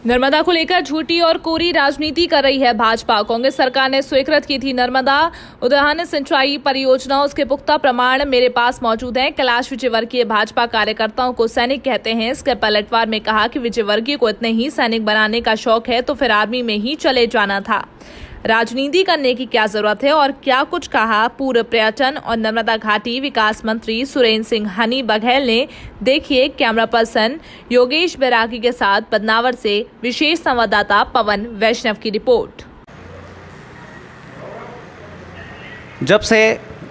नर्मदा को लेकर झूठी और कोरी राजनीति कर रही है भाजपा। कांग्रेस सरकार ने स्वीकृत की थी नर्मदा उद्वहन सिंचाई परियोजना, उसके पुख्ता प्रमाण मेरे पास मौजूद हैं। कैलाश विजयवर्गीय भाजपा कार्यकर्ताओं को सैनिक कहते हैं। इसके पलटवार में कहा कि विजयवर्गीय को इतने ही सैनिक बनाने का शौक है तो फिर आर्मी में ही चले जाना था। राजनीति करने की क्या जरूरत है और क्या कुछ कहा पूर्व पर्यटन और नर्मदा घाटी विकास मंत्री सुरेंद्र सिंह हनी बघेल ने। देखिए कैमरा पर्सन योगेश बैरागी के साथ बदनावर से विशेष संवाददाता पवन वैष्णव की रिपोर्ट। जब से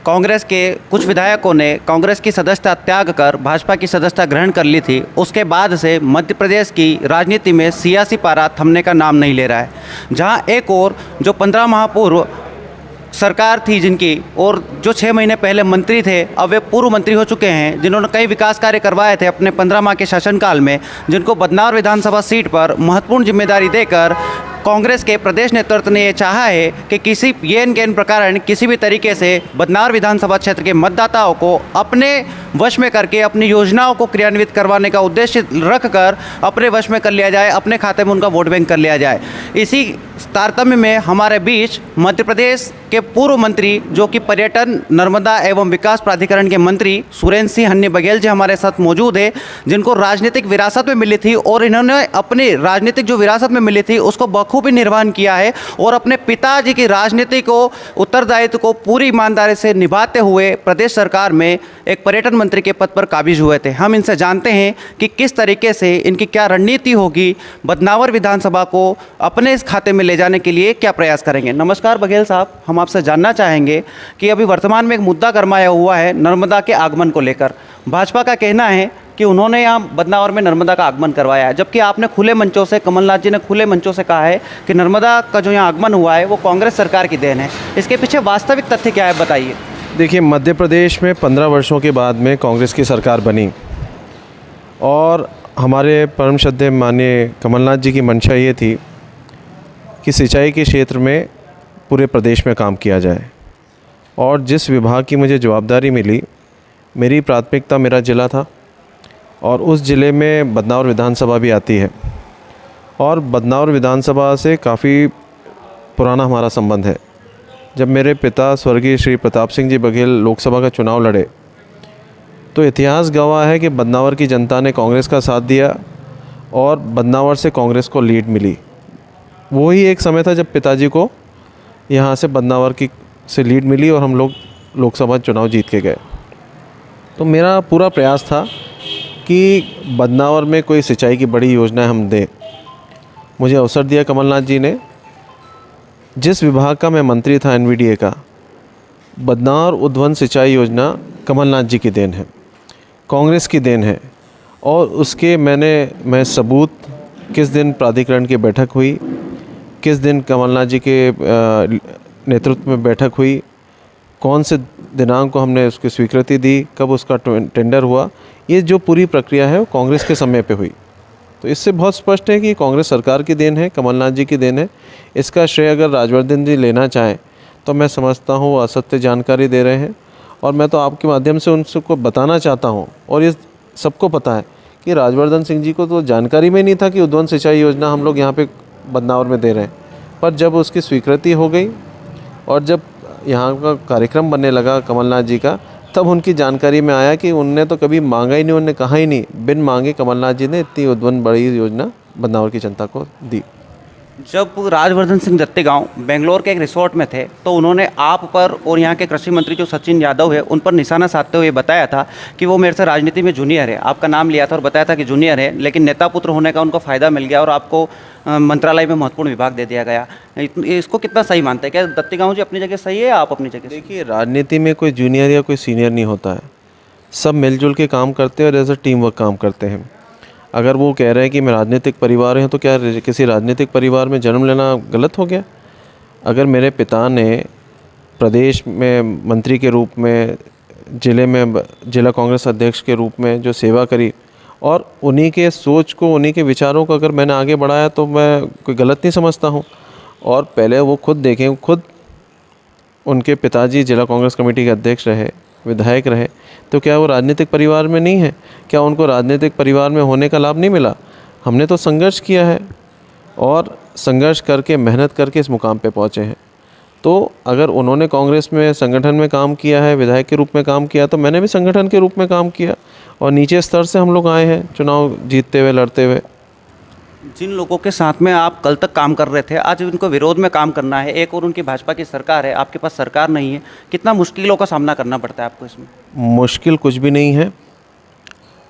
कांग्रेस के कुछ विधायकों ने कांग्रेस की सदस्यता त्याग कर भाजपा की सदस्यता ग्रहण कर ली थी, उसके बाद से मध्य प्रदेश की राजनीति में सियासी पारा थमने का नाम नहीं ले रहा है। जहां एक और जो 15 माह पूर्व सरकार थी जिनकी, और जो 6 महीने पहले मंत्री थे, अब वे पूर्व मंत्री हो चुके हैं, जिन्होंने कई विकास कार्य करवाए थे अपने 15 माह के शासनकाल में, जिनको बदनावर विधानसभा सीट पर महत्वपूर्ण जिम्मेदारी देकर कांग्रेस के प्रदेश नेतृत्व ने यह चाहा है कि किसी येन केन प्रकार किसी भी तरीके से बदनावर विधानसभा क्षेत्र के मतदाताओं को अपने वश में करके अपनी योजनाओं को क्रियान्वित करवाने का उद्देश्य रखकर अपने वश में कर लिया जाए, अपने खाते में उनका वोट बैंक कर लिया जाए। इसी तारतम्य में हमारे बीच मध्य प्रदेश के पूर्व मंत्री जो कि पर्यटन, नर्मदा एवं विकास प्राधिकरण के मंत्री सुरेंद्र सिंह हन्नी बघेल जी हमारे साथ मौजूद है, जिनको राजनीतिक विरासत में मिली थी और इन्होंने अपनी राजनीतिक जो विरासत में मिली थी उसको बखूबी निर्वहन किया है और अपने पिताजी की राजनीति को, उत्तरदायित्व को पूरी ईमानदारी से निभाते हुए प्रदेश सरकार में एक पर्यटन मंत्री के पद पर काबिज हुए थे। हम इनसे जानते हैं कि किस तरीके से इनकी क्या रणनीति होगी, बदनावर विधानसभा को अपने इस खाते में ले जाने के लिए क्या प्रयास करेंगे। नमस्कार बघेल साहब, हम आपसे जानना चाहेंगे कि अभी वर्तमान में एक मुद्दा गरमाया हुआ है नर्मदा के आगमन को लेकर। भाजपा का कहना है कि उन्होंने यहाँ बदनावर में नर्मदा का आगमन करवाया है, जबकि आपने खुले मंचों से, कमलनाथ जी ने खुले मंचों से कहा है कि नर्मदा का जो यहाँ आगमन हुआ है वो कांग्रेस सरकार की देन है। इसके पीछे वास्तविक तथ्य क्या है, बताइए। देखिए, मध्य प्रदेश में 15 वर्षों के बाद में कांग्रेस की सरकार बनी और हमारे परम श्रद्धेय माननीय कमलनाथ जी की मंशा ये थी कि सिंचाई के क्षेत्र में पूरे प्रदेश में काम किया जाए। और जिस विभाग की मुझे जवाबदारी मिली, मेरी प्राथमिकता मेरा ज़िला था और उस ज़िले में बदनावर विधानसभा भी आती है और बदनावर विधानसभा से काफ़ी पुराना हमारा संबंध है। जब मेरे पिता स्वर्गीय श्री प्रताप सिंह जी बघेल लोकसभा का चुनाव लड़े तो इतिहास गवाह है कि बदनावर की जनता ने कांग्रेस का साथ दिया और बदनावर से कांग्रेस को लीड मिली। वही एक समय था जब पिताजी को यहाँ से बदनावर की से लीड मिली और हम लोग लोकसभा चुनाव जीत के गए। तो मेरा पूरा प्रयास था कि बदनावर में कोई सिंचाई की बड़ी योजना हम दें। मुझे अवसर दिया कमलनाथ जी ने। जिस विभाग का मैं मंत्री था, एनवीडीए का, बदनावर उद्वहन सिंचाई योजना कमलनाथ जी की देन है, कांग्रेस की देन है। और उसके मैं सबूत, किस दिन प्राधिकरण की बैठक हुई, किस दिन कमलनाथ जी के नेतृत्व में बैठक हुई, कौन से दिनांक को हमने उसकी स्वीकृति दी, कब उसका टेंडर हुआ, ये जो पूरी प्रक्रिया है वो कांग्रेस के समय पे हुई। तो इससे बहुत स्पष्ट है कि कांग्रेस सरकार की देन है, कमलनाथ जी की देन है। इसका श्रेय अगर राजवर्धन जी लेना चाहें तो मैं समझता हूँ वो असत्य जानकारी दे रहे हैं। और मैं तो आपके माध्यम से उनको बताना चाहता हूँ, और ये सबको पता है कि राजवर्धन सिंह जी को तो जानकारी में नहीं था कि उद्वहन सिंचाई योजना हम लोग यहाँ पे बदनावर में दे रहे हैं। पर जब उसकी स्वीकृति हो गई और जब यहाँ का कार्यक्रम बनने लगा कमलनाथ जी का, तब उनकी जानकारी में आया कि उनने तो कभी मांगा ही नहीं, उन्होंने कहा ही नहीं, बिन मांगे कमलनाथ जी ने इतनी उद्वहन बड़ी योजना बदनावर की जनता को दी। जब राजवर्धन सिंह दत्तीगांव बेंगलोर के एक रिसोर्ट में थे तो उन्होंने आप पर और यहाँ के कृषि मंत्री जो सचिन यादव है उन पर निशाना साधते हुए बताया था कि वो मेरे से राजनीति में जूनियर है। आपका नाम लिया था और बताया था कि जूनियर है, लेकिन नेता पुत्र होने का उनको फ़ायदा मिल गया और आपको मंत्रालय में महत्वपूर्ण विभाग दे दिया गया। इसको कितना सही मानते हैं? क्या दत्तीगांव जी अपनी जगह सही है या आप अपनी जगह? देखिए, राजनीति में कोई जूनियर या कोई सीनियर नहीं होता है, सब मिलजुल के काम करते हैं और एज अ टीम वर्क काम करते हैं। अगर वो कह रहे हैं कि मैं राजनीतिक परिवार हूँ तो क्या किसी राजनीतिक परिवार में जन्म लेना गलत हो गया? अगर मेरे पिता ने प्रदेश में मंत्री के रूप में, ज़िले में जिला कांग्रेस अध्यक्ष के रूप में जो सेवा करी और उन्हीं के सोच को, उन्हीं के विचारों को अगर मैंने आगे बढ़ाया तो मैं कोई गलत नहीं समझता हूँ। और पहले वो खुद देखें, खुद उनके पिताजी जिला कांग्रेस कमेटी के अध्यक्ष रहे, विधायक रहे, तो क्या वो राजनीतिक परिवार में नहीं है? क्या उनको राजनीतिक परिवार में होने का लाभ नहीं मिला? हमने तो संघर्ष किया है, और संघर्ष करके मेहनत करके इस मुकाम पे पहुँचे हैं। तो अगर उन्होंने कांग्रेस में संगठन में काम किया है, विधायक के रूप में काम किया, तो मैंने भी संगठन के रूप में काम किया और नीचे स्तर से हम लोग आए हैं चुनाव जीतते हुए, लड़ते हुए। जिन लोगों के साथ में आप कल तक काम कर रहे थे, आज उनको विरोध में काम करना है, एक और उनकी भाजपा की सरकार है, आपके पास सरकार नहीं है, कितना मुश्किलों का सामना करना पड़ता है आपको इसमें? मुश्किल कुछ भी नहीं है।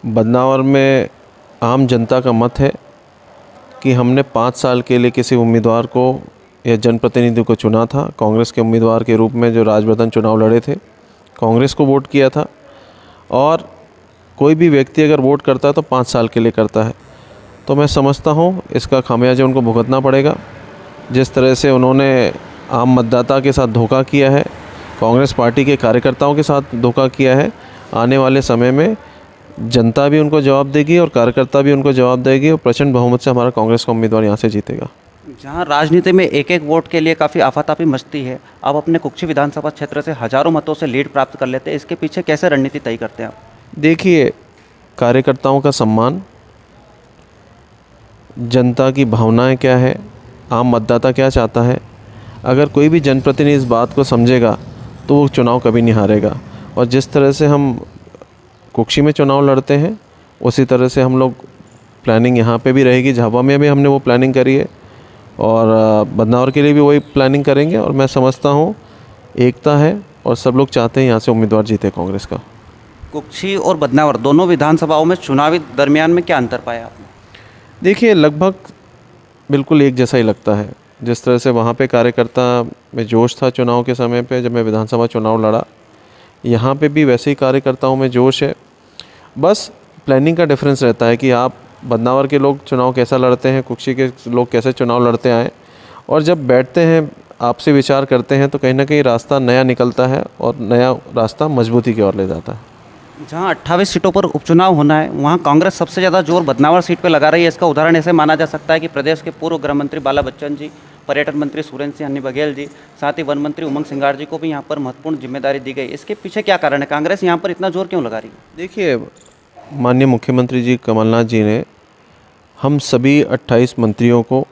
बदनावर में आम जनता का मत है कि हमने 5 साल के लिए किसी उम्मीदवार को या जनप्रतिनिधि को चुना था। कांग्रेस के उम्मीदवार के रूप में जो राजबर्धन चुनाव लड़े थे, कांग्रेस को वोट किया था। और कोई भी व्यक्ति अगर वोट करता है तो 5 साल के लिए करता है। तो मैं समझता हूँ इसका खामियाजा उनको भुगतना पड़ेगा। जिस तरह से उन्होंने आम मतदाता के साथ धोखा किया है, कांग्रेस पार्टी के कार्यकर्ताओं के साथ धोखा किया है, आने वाले समय में जनता भी उनको जवाब देगी और कार्यकर्ता भी उनको जवाब देगी और प्रचंड बहुमत से हमारा कांग्रेस का उम्मीदवार यहाँ से जीतेगा। जहां राजनीति में एक एक वोट के लिए काफ़ी आफाताफी मचती है, आप अपने कुक्षी विधानसभा क्षेत्र से हजारों मतों से लीड प्राप्त कर लेते हैं, इसके पीछे कैसे रणनीति तय करते हैं आप? देखिए, कार्यकर्ताओं का सम्मान, जनता की भावनाएं क्या है, आम मतदाता क्या चाहता है, अगर कोई भी जनप्रतिनिधि इस बात को समझेगा तो वो चुनाव कभी नहीं हारेगा। और जिस तरह से हम कुक्षी में चुनाव लड़ते हैं, उसी तरह से हम लोग प्लानिंग यहाँ पे भी रहेगी। झाबुआ में भी हमने वो प्लानिंग करी है और बदनावर के लिए भी वही प्लानिंग करेंगे। और मैं समझता हूँ एकता है और सब लोग चाहते हैं यहाँ से उम्मीदवार जीते कांग्रेस का। कुक्षी और बदनावर दोनों विधानसभाओं में चुनावी दरमियान में क्या अंतर पाया आपने? देखिए, लगभग बिल्कुल एक जैसा ही लगता है। जिस तरह से वहाँ पे कार्यकर्ता में जोश था चुनाव के समय पे, जब मैं विधानसभा चुनाव लड़ा, यहाँ पे भी वैसे ही कार्यकर्ताओं में जोश है। बस प्लानिंग का डिफरेंस रहता है कि आप बदनावर के लोग चुनाव कैसा लड़ते हैं, कुक्षी के लोग कैसे चुनाव लड़ते आए, और जब बैठते हैं आपसे विचार करते हैं तो कहीं ना कहीं रास्ता नया निकलता है और नया रास्ता मजबूती की ओर ले जाता है। जहां 28 सीटों पर उपचुनाव होना है, वहां कांग्रेस सबसे ज़्यादा जोर बदनावर सीट पर लगा रही है। इसका उदाहरण ऐसे माना जा सकता है कि प्रदेश के पूर्व गृह मंत्री बाला बच्चन जी, पर्यटन मंत्री सुरेंद्र सिंह हन्नी बघेल जी, साथ ही वन मंत्री उमंग सिंगार जी को भी यहाँ पर महत्वपूर्ण जिम्मेदारी दी गई। इसके पीछे क्या कारण है? कांग्रेस यहाँ पर इतना जोर क्यों लगा रही है? देखिए, माननीय मुख्यमंत्री जी कमलनाथ जी ने हम सभी 28 मंत्रियों को,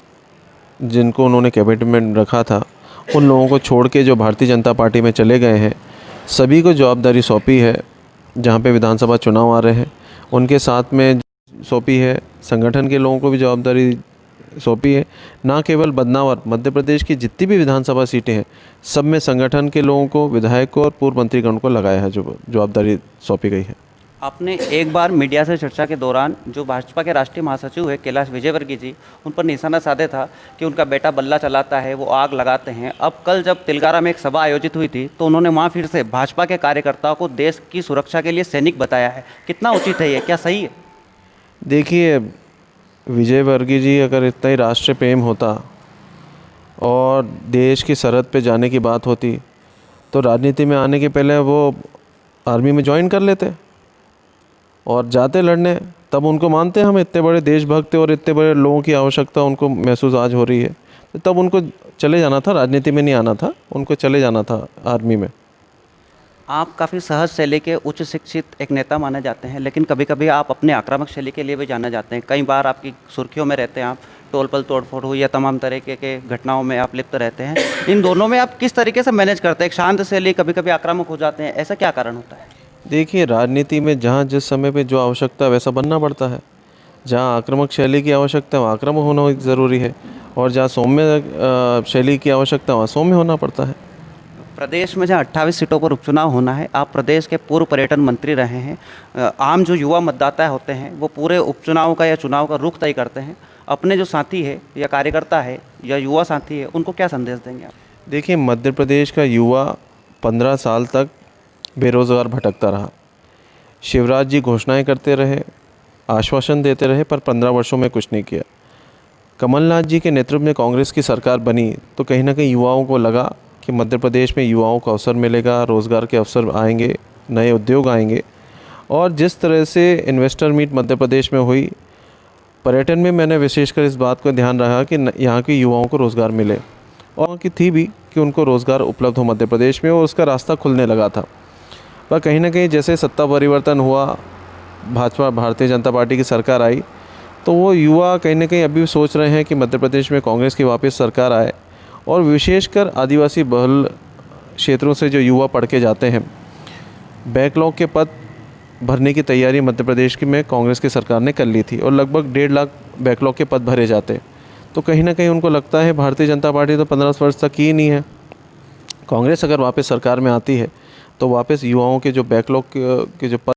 जिनको उन्होंने कैबिनेट में रखा था, उन लोगों को छोड़ के जो भारतीय जनता पार्टी में चले गए हैं, सभी को जवाबदारी सौंपी है। जहाँ पे विधानसभा चुनाव आ रहे हैं उनके साथ में सौंपी है, संगठन के लोगों को भी जवाबदारी सौंपी है। ना केवल बदनावर, मध्य प्रदेश की जितनी भी विधानसभा सीटें हैं, सब में संगठन के लोगों को, विधायक को और पूर्व मंत्रीगण को लगाया है, जो जवाबदारी सौंपी गई है। आपने एक बार मीडिया से चर्चा के दौरान जो भाजपा के राष्ट्रीय महासचिव है कैलाश विजयवर्गीय जी, उन पर निशाना साधे था कि उनका बेटा बल्ला चलाता है, वो आग लगाते हैं। अब कल जब तिलगारा में एक सभा आयोजित हुई थी तो उन्होंने वहाँ फिर से भाजपा के कार्यकर्ताओं को देश की सुरक्षा के लिए सैनिक बताया है। कितना उचित है ये? क्या सही है? देखिए, विजयवर्गीय जी अगर इतना ही राष्ट्रीय प्रेम होता और देश की सरहद पे जाने की बात होती तो राजनीति में आने के पहले वो आर्मी में ज्वाइन कर लेते और जाते लड़ने। तब उनको मानते हैं हम इतने बड़े देशभक्त और इतने बड़े लोगों की आवश्यकता उनको महसूस आज हो रही है, तो तब उनको चले जाना था, राजनीति में नहीं आना था, उनको चले जाना था आर्मी में। आप काफ़ी सहज शैली के उच्च शिक्षित एक नेता माने जाते हैं, लेकिन कभी कभी आप अपने आक्रामक शैली के लिए भी जाने जाते हैं। कई बार आपकी सुर्खियों में रहते हैं, आप टोल पल तोड़फोड़ हुई या तमाम तरीके के घटनाओं में आप लिप्त रहते हैं। इन दोनों में आप किस तरीके से मैनेज करते हैं? एक शांत शैली, कभी कभी आक्रामक हो जाते हैं, ऐसा क्या कारण होता है? देखिए, राजनीति में जहाँ जिस समय पे जो आवश्यकता है वैसा बनना पड़ता है। जहाँ आक्रामक शैली की आवश्यकता है वहाँ आक्रामक होना ज़रूरी है, और जहाँ सौम्य शैली की आवश्यकता है वहाँ सौम्य होना पड़ता है। प्रदेश में जहाँ 28 सीटों पर उपचुनाव होना है, आप प्रदेश के पूर्व पर्यटन मंत्री रहे हैं। आम जो युवा मतदाता होते हैं वो पूरे उपचुनाव का या चुनाव का रुख तय करते हैं। अपने जो साथी है या कार्यकर्ता है या युवा साथी है, उनको क्या संदेश देंगे आप? देखिए, मध्य प्रदेश का युवा 15 साल तक बेरोज़गार भटकता रहा। शिवराज जी घोषणाएं करते रहे, आश्वासन देते रहे, पर 15 वर्षों में कुछ नहीं किया। कमलनाथ जी के नेतृत्व में कांग्रेस की सरकार बनी तो कहीं ना कहीं युवाओं को लगा कि मध्य प्रदेश में युवाओं को अवसर मिलेगा, रोज़गार के अवसर आएंगे, नए उद्योग आएंगे। और जिस तरह से इन्वेस्टर मीट मध्य प्रदेश में हुई, पर्यटन में मैंने विशेषकर इस बात को ध्यान रखा कि यहाँ के युवाओं को रोज़गार मिले, और की थी भी कि उनको रोज़गार उपलब्ध हो मध्य प्रदेश में, और उसका रास्ता खुलने लगा था। पर कहीं ना कहीं जैसे सत्ता परिवर्तन हुआ, भाजपा भारतीय जनता पार्टी की सरकार आई, तो वो युवा कहीं ना कहीं अभी भी सोच रहे हैं कि मध्य प्रदेश में कांग्रेस की वापस सरकार आए, और विशेषकर आदिवासी बहुल क्षेत्रों से जो युवा पढ़ के जाते हैं, बैकलॉग के पद भरने की तैयारी मध्य प्रदेश की में कांग्रेस की सरकार ने कर ली थी और लगभग 1.5 लाख बैकलॉग के पद भरे जाते। तो कहीं ना कहीं उनको लगता है भारतीय जनता पार्टी तो 15 वर्ष तक ही नहीं है, कांग्रेस अगर वापस सरकार में आती है तो वापस युवाओं के जो बैकलॉग के जो पद